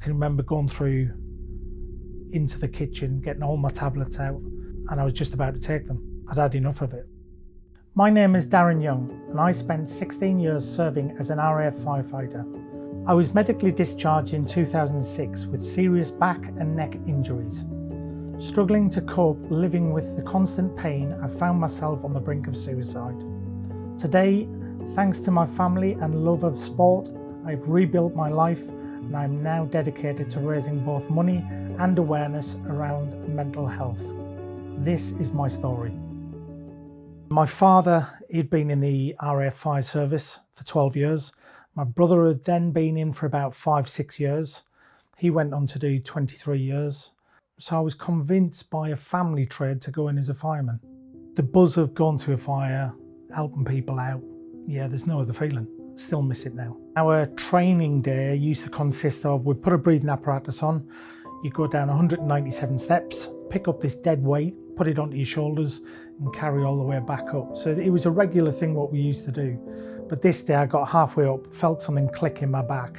can remember going through into the kitchen, getting all my tablets out, and I was just about to take them. I'd had enough of it. My name is Darren Young, and I spent 16 years serving as an RAF firefighter. I was medically discharged in 2006 with serious back and neck injuries. Struggling to cope living with the constant pain, I found myself on the brink of suicide. Today, thanks to my family and love of sport, I've rebuilt my life, and I am now dedicated to raising both money and awareness around mental health. This is my story. My father, he'd been in the RAF fire service for 12 years. My brother had then been in for about 5-6 years. He went on to do 23 years. So I was convinced by a family trade to go in as a fireman. The buzz of going to a fire, helping people out, yeah, there's no other feeling. Still miss it now. Our training day used to consist of, we'd put a breathing apparatus on, you go down 197 steps, pick up this dead weight, put it onto your shoulders and carry all the way back up. So it was a regular thing what we used to do. But this day I got halfway up, felt something click in my back.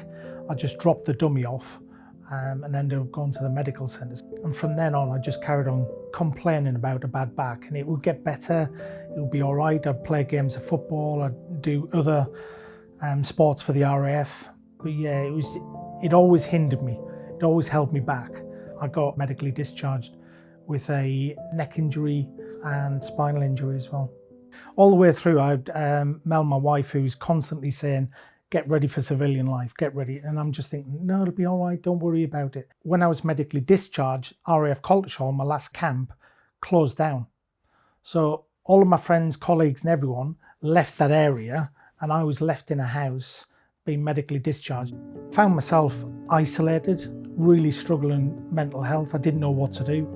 I just dropped the dummy off and ended up going to the medical centres. And from then on I just carried on complaining about a bad back, and it would get better, it would be all right. I'd play games of football, I'd do other sports for the RAF. But yeah, it always hindered me, it always held me back. I got medically discharged with a neck injury and spinal injury as well. All the way through, I'd Mel, my wife, who's constantly saying, get ready for civilian life, get ready. And I'm just thinking, no, it'll be all right, don't worry about it. When I was medically discharged, RAF Coltishall, my last camp, closed down. So all of my friends, colleagues and everyone left that area, and I was left in a house being medically discharged. Found myself isolated, really struggling mental health. I didn't know what to do.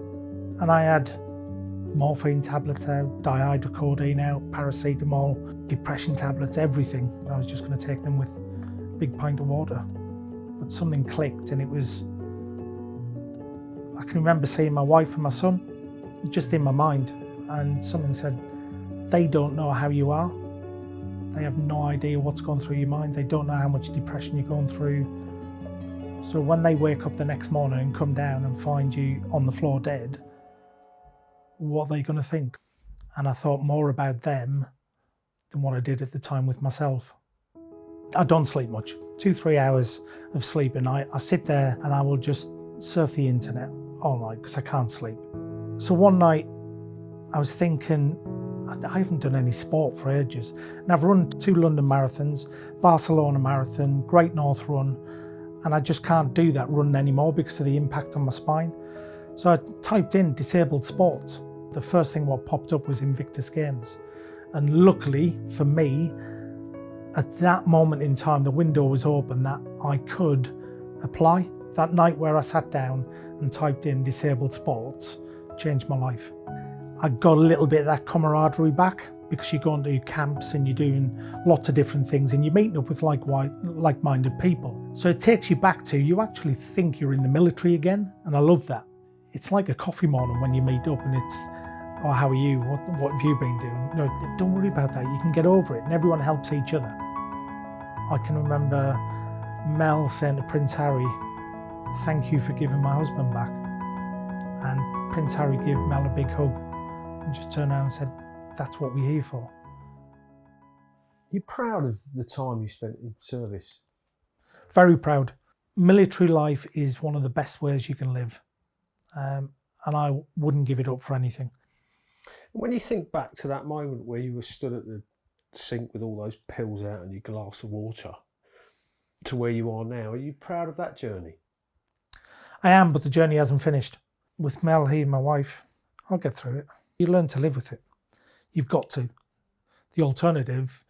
And I had morphine tablets out, dihydrocodeine out, paracetamol, depression tablets, everything. I was just going to take them with a big pint of water. But something clicked, and it was, I can remember seeing my wife and my son just in my mind, and something said, they don't know how you are. They have no idea what's going through your mind. They don't know how much depression you're going through. So when they wake up the next morning and come down and find you on the floor dead, what are they going to think? And I thought more about them than what I did at the time with myself. I don't sleep much, 2-3 hours of sleep a night. I sit there and I will just surf the internet all night because I can't sleep. So one night I was thinking, I haven't done any sport for ages. And I've run 2 London marathons, Barcelona marathon, Great North Run, and I just can't do that run anymore because of the impact on my spine. So I typed in disabled sports. The first thing what popped up was Invictus Games. And luckily for me, at that moment in time, the window was open that I could apply. That night where I sat down and typed in disabled sports changed my life. I got a little bit of that camaraderie back because you're going to camps and you're doing lots of different things and you're meeting up with like-minded people. So it takes you back to, you actually think you're in the military again, and I love that. It's like a coffee morning when you meet up and it's, oh, how are you? What have you been doing? No, don't worry about that. You can get over it, and everyone helps each other. I can remember Mel saying to Prince Harry, thank you for giving my husband back. And Prince Harry gave Mel a big hug and just turned around and said, that's what we're here for. You're proud of the time you spent in service? Very proud. Military life is one of the best ways you can live. And I wouldn't give it up for anything. When you think back to that moment where you were stood at the sink with all those pills out and your glass of water to where you are now, are you proud of that journey? I am, but the journey hasn't finished. With Mel here, my wife, I'll get through it. You learn to live with it. You've got to. The alternative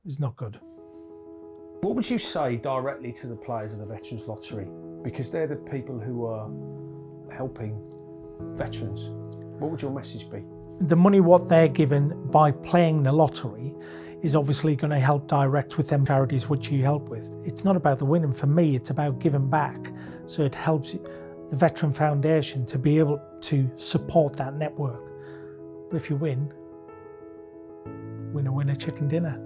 is not good. What would you say directly to the players of the Veterans Lottery? Because they're the people who are helping veterans. What would your message be? The money what they're given by playing the lottery is obviously going to help direct with them charities which you help with. It's not about the winning. For me, it's about giving back. So it helps the Veteran Foundation to be able to support that network. But if you win, winner, chicken dinner.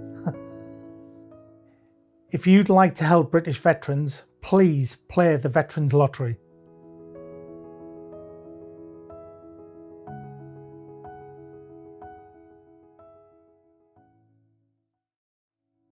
If you'd like to help British veterans, Please play the Veterans Lottery.